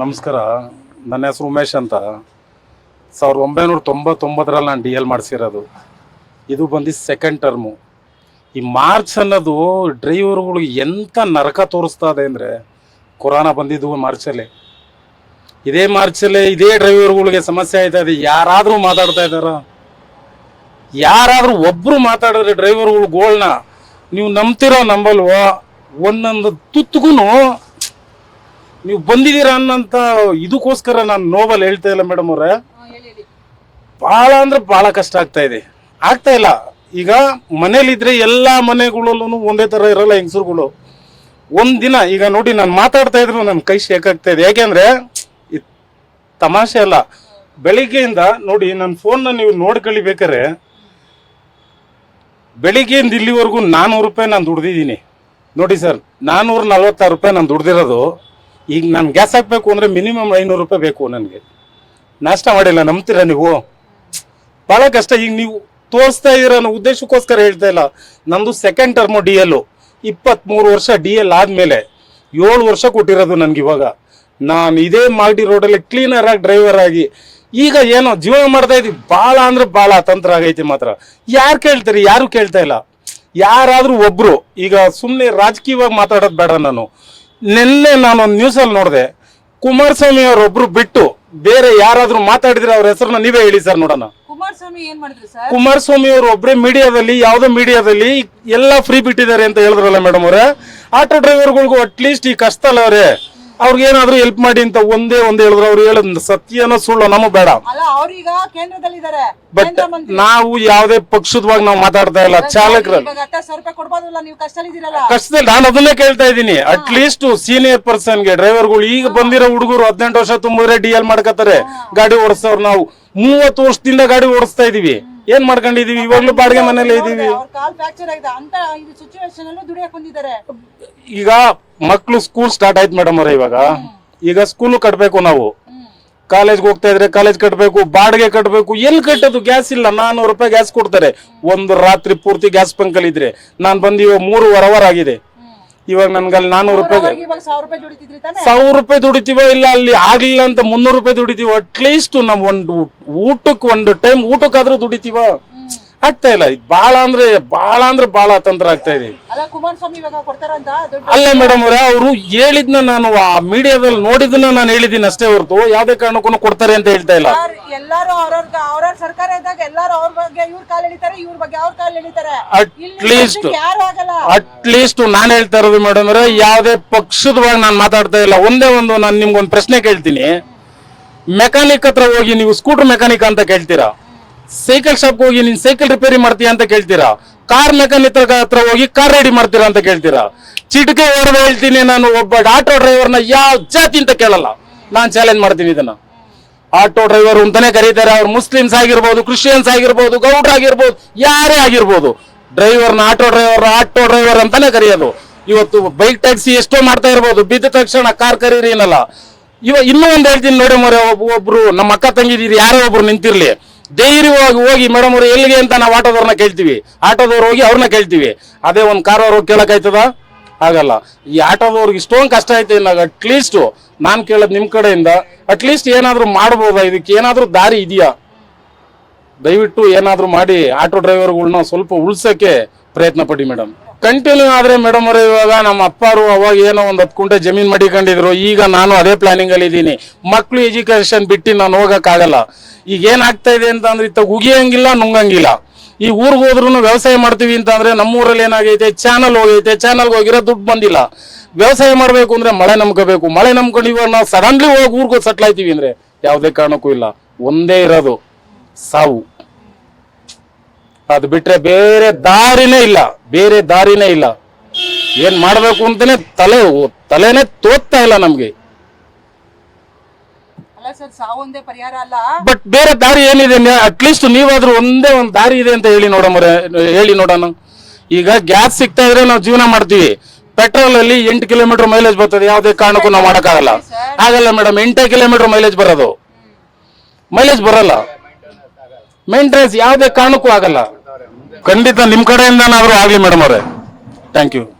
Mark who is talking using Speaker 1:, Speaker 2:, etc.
Speaker 1: ನಮಸ್ಕಾರ. ನನ್ನ ಹೆಸರು ಉಮೇಶ್ ಅಂತ. 1999ರಲ್ಲಿ ನಾನು DL ಮಾಡಿಸಿರೋದು. ಇದು ಬಂದು ಸೆಕೆಂಡ್ ಟರ್ಮು. ಈ ಮಾರ್ಚ್ ಅನ್ನೋದು ಡ್ರೈವರ್ಗಳಿಗೆ ಎಂಥ ನರಕ ತೋರಿಸ್ತಾ ಇದೆ ಅಂದರೆ, ಕೊರೋನಾ ಬಂದಿದ್ದು ಮಾರ್ಚಲ್ಲೇ. ಇದೇ ಮಾರ್ಚಲ್ಲೇ ಇದೇ ಡ್ರೈವರ್ಗಳಿಗೆ ಸಮಸ್ಯೆ ಆಯ್ತಾ ಇದೆ. ಯಾರಾದರೂ ಮಾತಾಡ್ತಾ ಇದ್ದಾರ? ಯಾರಾದರೂ ಒಬ್ಬರು ಮಾತಾಡಿದ್ರೆ ಡ್ರೈವರ್ಗಳ್ನ ನೀವು ನಂಬ್ತಿರೋ ನಂಬಲ್ವೋ, ಒಂದೊಂದು ತುತ್ತಿಗೂ ನೀವು ಬಂದಿದ್ದೀರಾ ಅನ್ನೋಂಥ ಇದಕ್ಕೋಸ್ಕರ ನಾನು ನೋವಲ್ಲಿ ಹೇಳ್ತಾ ಇಲ್ಲ ಮೇಡಮ್ ಅವರೇ. ಭಾಳ ಅಂದ್ರೆ ಭಾಳ ಕಷ್ಟ ಆಗ್ತಾ ಇಲ್ಲ. ಈಗ ಮನೇಲಿದ್ರೆ ಎಲ್ಲ ಮನೆಗಳಲ್ಲೂ ಒಂದೇ ಥರ ಇರಲ್ಲ ಹೆಂಗಸರುಗಳು. ಒಂದಿನ ಈಗ ನೋಡಿ, ನಾನು ಮಾತಾಡ್ತಾ ಇದ್ರು ನನ್ನ ಕೈ ಶೇಕ್ ಆಗ್ತಾ ಇದೆ. ಯಾಕೆಂದ್ರೆ ತಮಾಷೆ ಅಲ್ಲ. ಬೆಳಿಗ್ಗೆಯಿಂದ ನೋಡಿ, ನನ್ನ ಫೋನ್ನ ನೀವು ನೋಡ್ಕೊಳ್ಳಿಬೇಕಾರೆ ಬೆಳಿಗ್ಗೆಯಿಂದ ಇಲ್ಲಿವರೆಗೂ 400 ರೂಪಾಯಿ ನಾನು ದುಡ್ದಿದ್ದೀನಿ ನೋಡಿ ಸರ್. 446 ರೂಪಾಯಿ ನಾನು ದುಡ್ದಿರೋದು. ಈಗ ನಾನು ಗ್ಯಾಸ್ ಹಾಕಬೇಕು ಅಂದರೆ ಮಿನಿಮಮ್ 500 ರೂಪಾಯಿ ಬೇಕು ನನಗೆ. ನಾಷ್ಟ ಮಾಡಿಲ್ಲ, ನಂಬ್ತೀರಾ ನೀವು? ಭಾಳ ಕಷ್ಟ. ಈಗ ನೀವು ತೋರಿಸ್ತಾ ಇದ್ದೀರ ಅನ್ನೋ ಉದ್ದೇಶಕ್ಕೋಸ್ಕರ ಹೇಳ್ತಾ ಇಲ್ಲ. ನಂದು ಸೆಕೆಂಡ್ ಟರ್ಮು DL. 23 ವರ್ಷ DL ಆದಮೇಲೆ 7 ವರ್ಷ ಕೊಟ್ಟಿರೋದು ನನಗೆ. ಇವಾಗ ನಾನು ಇದೇ ಮಾಗಡಿ ರೋಡಲ್ಲಿ ಕ್ಲೀನರ್ ಆಗಿ ಡ್ರೈವರ್ ಆಗಿ ಈಗ ಏನೋ ಜೀವನ ಮಾಡ್ತಾ ಇದ್ದೀವಿ. ಭಾಳ ಅಂದ್ರೆ ಭಾಳ ತಂತ್ರ ಆಗೈತಿ ಮಾತ್ರ. ಯಾರು ಕೇಳ್ತಾರೆ? ಯಾರು ಕೇಳ್ತಾ ಇಲ್ಲ. ಯಾರಾದರೂ ಒಬ್ಬರು ಈಗ ಸುಮ್ಮನೆ ರಾಜಕೀಯವಾಗಿ ಮಾತಾಡೋದು ಬೇಡ. ನಿನ್ನೆ ನಾನೊಂದು ನ್ಯೂಸಲ್ಲಿ ನೋಡಿದೆ, ಕುಮಾರಸ್ವಾಮಿ ಅವರೊಬ್ರು ಬಿಟ್ಟು ಬೇರೆ ಯಾರಾದ್ರೂ ಮಾತಾಡಿದ್ರೆ ಅವ್ರ ಹೆಸರನ್ನ ನೀವೇ ಹೇಳಿ ಸರ್ ನೋಡೋಣ. ಕುಮಾರಸ್ವಾಮಿ ಅವರು ಒಬ್ಬರೇ ಮೀಡಿಯಾದಲ್ಲಿ, ಯಾವುದೋ ಮೀಡಿಯಾದಲ್ಲಿ ಎಲ್ಲ ಫ್ರೀ ಬಿಟ್ಟಿದ್ದಾರೆ ಅಂತ ಹೇಳಿದ್ರಲ್ಲ ಮೇಡಮ್ ಅವರೇ. ಆಟೋ ಡ್ರೈವರ್ಗಳಿಗೂ ಅಟ್ಲೀಸ್ಟ್ ಈ ಕಷ್ಟ ಅಲ್ಲ ಅವರೇ, ಅವ್ರಿಗೇನಾದ್ರೂ ಹೆಲ್ಪ್ ಮಾಡಿ ಅಂತ ಒಂದೇ ಹೇಳಿದ್ರು. ಅವ್ರು ಹೇಳೋದು ಸತ್ಯನೋ ಸುಳ್ಳು ನಮಗ್ ಬೇಡ. ಬಟ್ ನಾವು ಯಾವುದೇ ಪಕ್ಷದವಾಗಿ ನಾವು ಮಾತಾಡ್ತಾ ಇಲ್ಲ. ಚಾಲಕರಲ್ಲಿ ಕಷ್ಟದಲ್ಲಿ ನಾನು ಅದನ್ನೇ ಕೇಳ್ತಾ ಇದ್ದೀನಿ. ಅಟ್ಲೀಸ್ಟ್ ಸೀನಿಯರ್ ಪರ್ಸನ್ಗೆ ಡ್ರೈವರ್ಗಳು, ಈಗ ಬಂದಿರೋ ಹುಡುಗರು 18 ವರ್ಷ ತುಂಬಿದ್ರೆ DL ಮಾಡ್ಕೋತಾರೆ. ಗಾಡಿ ಓಡಿಸ್ತವ್ರು ನಾವು 30 ವರ್ಷದಿಂದ ಗಾಡಿ ಓಡಿಸ್ತಾ ಇದೀವಿ. ಏನ್ ಮಾಡ್ಕೊಂಡಿದೀವಿ? ಇವಾಗ್ಲೂ ಬಾಡಿಗೆ ಮನೇಲಿ ಇದೀವಿ. ಈಗ ಮಕ್ಳು ಸ್ಕೂಲ್ ಸ್ಟಾರ್ಟ್ ಆಯ್ತು ಮೇಡಮ್ ಅವ್ರೆ. ಈಗ ಸ್ಕೂಲ್ ಕಟ್ಬೇಕು, ನಾವು ಕಾಲೇಜ್ಗೆ ಹೋಗ್ತಾ ಇದ್ರೆ ಕಾಲೇಜ್ ಕಟ್ಬೇಕು, ಬಾಡಿಗೆ ಕಟ್ಬೇಕು. ಎಲ್ಲಿ ಕಟ್ಟೋದು? ಗ್ಯಾಸ್ ಇಲ್ಲ. 400 ರೂಪಾಯಿ ಗ್ಯಾಸ್ ಕೊಡ್ತಾರೆ. ಒಂದು ರಾತ್ರಿ ಪೂರ್ತಿ ಗ್ಯಾಸ್ ಬಂಕಲ್ಲಿ ಇದ್ರೆ ನಾನು ಬಂದಿವ 3.5 ಅವರ್ ಆಗಿದೆ. ಇವಾಗ ನನ್ಗಲ್ಲಿ 400 ರೂಪಾಯಿ 1000 ರೂಪಾಯಿ ದುಡಿತೀವೋ ಇಲ್ಲ, ಅಲ್ಲಿ ಆಗ್ಲಿಲ್ಲ ಅಂತ 300 ರೂಪಾಯಿ ದುಡಿತೀವೋ. ಅಟ್ಲೀಸ್ಟ್ ನಾವ್ ಒಂದು ಟೈಮ್ ಊಟಕ್ಕಾದ್ರೂ ದುಡಿತೀವ. ಆಗ್ತಾ ಇಲ್ಲ. ಬಹಳ ಅಂದ್ರೆ ಬಹಳ ತಂತ್ರ ಆಗ್ತಾ ಇದೆ. ಅಲ್ಲ ಮೇಡಮ್ ಅವ್ರೆ, ಅವರು ಹೇಳಿದ್ನ ನಾನು ಆ ಮೀಡಿಯಾದಲ್ಲಿ ನೋಡಿದ್ನ ನಾನು ಹೇಳಿದ್ದೀನಿ ಅಷ್ಟೇ ಹೊರತು ಯಾವ್ದೇ ಕಾರಣಕ್ಕೂ ಕೊಡ್ತಾರೆ ಅಂತ ಹೇಳ್ತಾ ಇಲ್ಲ. ಅಟ್ಲೀಸ್ಟ್ ನಾನು ಹೇಳ್ತಾ ಇರೋದು ಮೇಡಮ್ ಅವ್ರೆ, ಯಾವ್ದೇ ಪಕ್ಷದವಾಗಿ ನಾನು ಮಾತಾಡ್ತಾ ಇಲ್ಲ. ನಾನು ನಿಮ್ಗೊಂದು ಪ್ರಶ್ನೆ ಕೇಳ್ತೀನಿ. ಮೆಕ್ಯಾನಿಕ್ ಹತ್ರ ಹೋಗಿ ನೀವು ಸ್ಕೂಟರ್ ಮೆಕ್ಯಾನಿಕ್ ಅಂತ ಕೇಳ್ತೀರಾ? ಸೈಕಲ್ ಶಾಪ್ ಹೋಗಿ ನೀನ್ ಸೈಕಲ್ ರಿಪೇರಿ ಮಾಡ್ತೀಯ ಅಂತ ಕೇಳ್ತೀರಾ? ಕಾರ್ ಮೆಕ್ಯಾನಿಕ್ ಹತ್ರ ಹೋಗಿ ಕಾರ್ ರೆಡಿ ಮಾಡ್ತೀರಾ ಅಂತ ಕೇಳ್ತೀರಾ? ಚಿಟಿಕೆ ಹೊಡೆದು ಹೇಳ್ತೀನಿ, ನಾನು ಒಬ್ಬ ಆಟೋ ಡ್ರೈವರ್ನ ಯಾವ ಜಾತಿ ಅಂತ ಕೇಳಲ್ಲ. ನಾನ್ ಚಾಲೆಂಜ್ ಮಾಡ್ತೀನಿ ಇದನ್ನ. ಆಟೋ ಡ್ರೈವರ್ ಅಂತಾನೆ ಕರೀತಾರೆ. ಅವ್ರು ಮುಸ್ಲಿಮ್ಸ್ ಆಗಿರ್ಬೋದು, ಕ್ರಿಶ್ಚಿಯನ್ಸ್ ಆಗಿರ್ಬೋದು, ಗೌಡ್ರ ಆಗಿರ್ಬೋದು, ಯಾರೇ ಆಗಿರ್ಬೋದು, ಡ್ರೈವರ್ನ ಆಟೋ ಡ್ರೈವರ್ ಅಂತಾನೆ ಕರೆಯೋದು. ಇವತ್ತು ಬೈಕ್ ಟ್ಯಾಕ್ಸಿ ಎಷ್ಟೋ ಮಾಡ್ತಾ ಇರ್ಬೋದು, ಬಿದ್ದ ತಕ್ಷಣ ಕಾರ್ ಕರೀರಿ ಏನಲ್ಲ. ಇನ್ನೂ ಒಂದು ಹೇಳ್ತೀನಿ ನೋಡಿ ಮರೆ, ಒಬ್ರು ನಮ್ಮ ಅಕ್ಕ ತಂಗಿದೀರಿ ಯಾರೋ ಒಬ್ರು ನಿಂತಿರ್ಲಿ, ಧೈರ್ಯವಾಗಿ ಹೋಗಿ ಮೇಡಮ್ ಅವ್ರು ಎಲ್ಲಿಗೆ ಅಂತ ನಾವು ಆಟೋದವ್ರನ್ನ ಕೇಳ್ತೀವಿ. ಆಟೋದವ್ರು ಹೋಗಿ ಅವ್ರನ್ನ ಕೇಳ್ತೀವಿ. ಅದೇ ಒಂದು ಕಾರ್ ಅವ್ರು ಕೇಳಕ್ ಆಯ್ತದ? ಆಗಲ್ಲ. ಈ ಆಟೋದವ್ರಿಗೆ ಇಷ್ಟೊಂದು ಕಷ್ಟ ಐತೆ. ಇನ್ನಾಗ ಅಟ್ಲೀಸ್ಟ್ ನಾನ್ ಕೇಳೋದು ನಿಮ್ ಕಡೆಯಿಂದ ಅಟ್ಲೀಸ್ಟ್ ಏನಾದ್ರು ಮಾಡ್ಬೋದಾ? ಇದಕ್ಕೆ ಏನಾದ್ರು ದಾರಿ ಇದೆಯಾ? ದಯವಿಟ್ಟು ಏನಾದ್ರು ಮಾಡಿ ಆಟೋ ಡ್ರೈವರ್ಗಳನ್ನ ಸ್ವಲ್ಪ ಉಳ್ಸಕ್ಕೆ ಪ್ರಯತ್ನ ಪಡಿ ಮೇಡಮ್. ಕಂಟಿನ್ಯೂ ಆದ್ರೆ ಮೇಡಮ್ ಅವ್ರೆ, ಇವಾಗ ನಮ್ಮ ಅಪ್ಪಾರು ಅವಾಗ ಏನೋ ಒಂದು 10 ಗುಂಟೆ ಜಮೀನ್ ಮಡಿಕೊಂಡಿದ್ರು. ಈಗ ನಾನು ಅದೇ ಪ್ಲಾನಿಂಗ್ ಅಲ್ಲಿ ಇದ್ದೀನಿ. ಮಕ್ಳು ಎಜುಕೇಶನ್ ಬಿಟ್ಟು ನಾನು ಹೋಗಕ್ ಆಗಲ್ಲ. ಈಗ ಏನಾಗ್ತಾ ಇದೆ ಅಂತ ಅಂದ್ರೆ, ಇತ್ತ ಉಗಿಯಂಗಿಲ್ಲ, ನುಂಗಂಗಿಲ್ಲ. ಈ ಊರ್ಗ್ ಹೋದ್ರು ವ್ಯವಸಾಯ ಮಾಡ್ತೀವಿ ಅಂತ ಅಂದ್ರೆ ನಮ್ಮೂರಲ್ಲಿ ಏನಾಗೈತೆ, ಚಾನಲ್ ಹೋಗೈತೆ. ಚಾನಲ್ಗೆ ಹೋಗಿರೋ ದುಡ್ಡು ಬಂದಿಲ್ಲ. ವ್ಯವಸಾಯ ಮಾಡ್ಬೇಕು ಅಂದ್ರೆ ಮಳೆ ನಂಬ್ಕೋಬೇಕು. ಮಳೆ ನಂಬ್ಕೊಂಡು ಇವಾಗ ನಾವು ಸಡನ್ಲಿ ಹೋಗಿ ಊರ್ಗೋ ಸೆಟ್ಲ್ ಆಯ್ತೀವಿ ಅಂದ್ರೆ ಯಾವ್ದೇ ಕಾರಣಕ್ಕೂ ಇಲ್ಲ. ಒಂದೇ ಇರೋದು ಸಾವು. ಅದು ಬಿಟ್ರೆ ಬೇರೆ ದಾರಿನೇ ಇಲ್ಲ. ಏನ್ ಮಾಡ್ಬೇಕು ಅಂತಾನೆ ತಲೆನೇ ತೋತ್ತಾ ಇಲ್ಲ ನಮ್ಗೆ. ಬಟ್ ಬೇರೆ ದಾರಿ ಏನಿದೆ? ಅಟ್ಲೀಸ್ಟ್ ನೀವಾದ್ರೂ ಒಂದೇ ಒಂದು ದಾರಿ ಇದೆ ಅಂತ ಹೇಳಿ ನೋಡೋಣ. ಈಗ ಗ್ಯಾಸ್ ಸಿಗ್ತಾ ಇದ್ರೆ ನಾವು ಜೀವನ ಮಾಡ್ತೀವಿ. ಪೆಟ್ರೋಲ್ ಅಲ್ಲಿ 8 ಕಿಲೋಮೀಟರ್ ಮೈಲೇಜ್ ಬರ್ತದೆ. ಯಾವ್ದೇ ಕಾರಣಕ್ಕೂ ನಾವು ಮಾಡಕ್ಕಾಗಲ್ಲ. ಆಗಲ್ಲ ಮೇಡಮ್, 8 ಕಿಲೋಮೀಟರ್ ಮೈಲೇಜ್ ಬರಲ್ಲ. ಮೇಂಟೆನೆನ್ಸ್ ಯಾವುದೇ ಕಾರಣಕ್ಕೂ ಆಗಲ್ಲ. ಖಂಡಿತ ನಿಮ್ ಕಡೆಯಿಂದನಾದ್ರೂ ಆಗ್ಲಿ ಮೇಡಮ್ ಅವರೇ. Thank you.